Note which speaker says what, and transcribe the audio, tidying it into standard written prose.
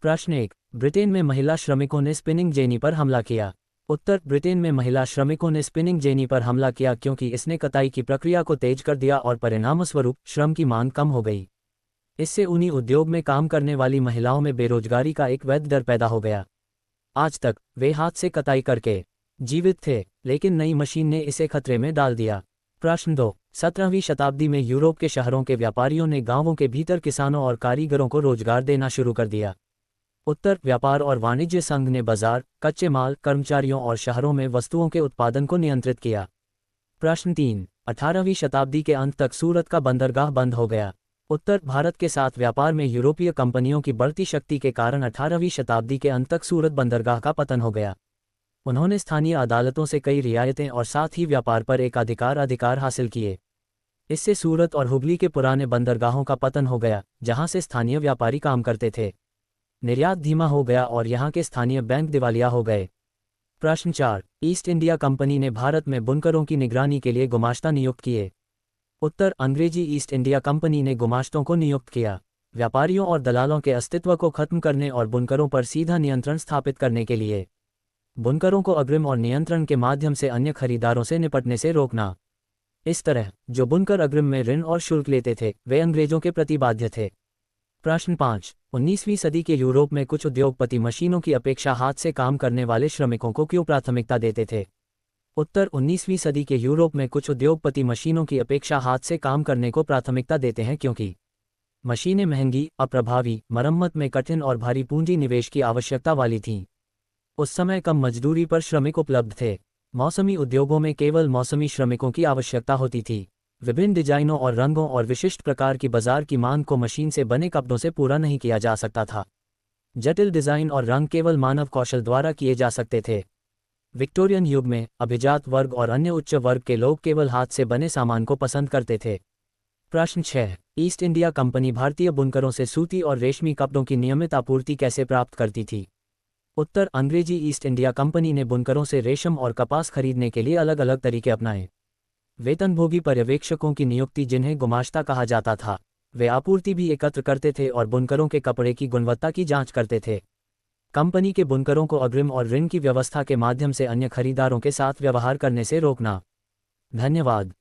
Speaker 1: प्रश्न 1। ब्रिटेन में महिला श्रमिकों ने स्पिनिंग जेनी पर हमला किया। उत्तर। ब्रिटेन में महिला श्रमिकों ने स्पिनिंग जेनी पर हमला किया क्योंकि इसने कताई की प्रक्रिया को तेज कर दिया और परिणामस्वरूप श्रम की मांग कम हो गई। इससे ऊनी उद्योग में काम करने वाली महिलाओं में बेरोजगारी का एक वैध डर पैदा हो गया। आज तक वे हाथ से कताई करके जीवित थे, लेकिन नई मशीन ने इसे खतरे में डाल दिया। प्रश्न 2। 17वीं शताब्दी में यूरोप के शहरों के व्यापारियों ने गांवों के भीतर किसानों और कारीगरों को रोजगार देना शुरू कर दिया। उत्तर। व्यापार और वाणिज्य संघ ने बाजार, कच्चे माल, कर्मचारियों और शहरों में वस्तुओं के उत्पादन को नियंत्रित किया। प्रश्न 3। 18वीं शताब्दी के अंत तक सूरत का बंदरगाह बंद हो गया। उत्तर। भारत के साथ व्यापार में यूरोपीय कंपनियों की बढ़ती शक्ति के कारण 18वीं शताब्दी के अंत तक सूरत बंदरगाह का पतन हो गया। उन्होंने स्थानीय अदालतों से कई रियायतें और साथ ही व्यापार पर अधिकार हासिल किए। इससे सूरत और हुबली के पुराने बंदरगाहों का पतन हो गया, जहां से स्थानीय व्यापारी काम करते थे। निर्यात धीमा हो गया और यहां के स्थानीय बैंक दिवालिया हो गए। प्रश्न 4। ईस्ट इंडिया कंपनी ने भारत में बुनकरों की निगरानी के लिए गुमाश्ता नियुक्त किए। उत्तर। अंग्रेजी ईस्ट इंडिया कंपनी ने गुमाश्तों को नियुक्त किया, व्यापारियों और दलालों के अस्तित्व को खत्म करने और बुनकरों पर सीधा नियंत्रण स्थापित करने के लिए। बुनकरों को अग्रिम और नियंत्रण के माध्यम से अन्य खरीदारों से निपटने से रोकना। इस तरह जो बुनकर अग्रिम में ऋण और शुल्क लेते थे, वे अंग्रेजों के प्रति बाध्य थे। प्रश्न 5। 19वीं सदी के यूरोप में कुछ उद्योगपति मशीनों की अपेक्षा हाथ से काम करने वाले श्रमिकों को क्यों प्राथमिकता देते थे? उत्तर। 19वीं सदी के यूरोप में कुछ उद्योगपति मशीनों की अपेक्षा हाथ से काम करने को प्राथमिकता देते हैं क्योंकि मशीनें महंगी, अप्रभावी, मरम्मत में कठिन और भारी पूंजी निवेश की आवश्यकता वाली थीं। उस समय कम मजदूरी पर श्रमिक उपलब्ध थे। मौसमी उद्योगों में केवल मौसमी श्रमिकों की आवश्यकता होती थी। विभिन्न डिजाइनों और रंगों और विशिष्ट प्रकार की बाजार की मांग को मशीन से बने कपड़ों से पूरा नहीं किया जा सकता था। जटिल डिजाइन और रंग केवल मानव कौशल द्वारा किए जा सकते थे। विक्टोरियन युग में अभिजात वर्ग और अन्य उच्च वर्ग के लोग केवल हाथ से बने सामान को पसंद करते थे। प्रश्न 6। ईस्ट इंडिया कंपनी भारतीय बुनकरों से सूती और रेशमी कपड़ों की नियमित आपूर्ति कैसे प्राप्त करती थी? उत्तर। अंग्रेजी ईस्ट इंडिया कंपनी ने बुनकरों से रेशम और कपास खरीदने के लिए अलग अलग तरीके अपनाए। वेतनभोगी पर्यवेक्षकों की नियुक्ति, जिन्हें गुमाश्ता कहा जाता था, वे आपूर्ति भी एकत्र करते थे और बुनकरों के कपड़े की गुणवत्ता की जांच करते थे। कंपनी के बुनकरों को अग्रिम और ऋण की व्यवस्था के माध्यम से अन्य खरीदारों के साथ व्यवहार करने से रोकना। धन्यवाद।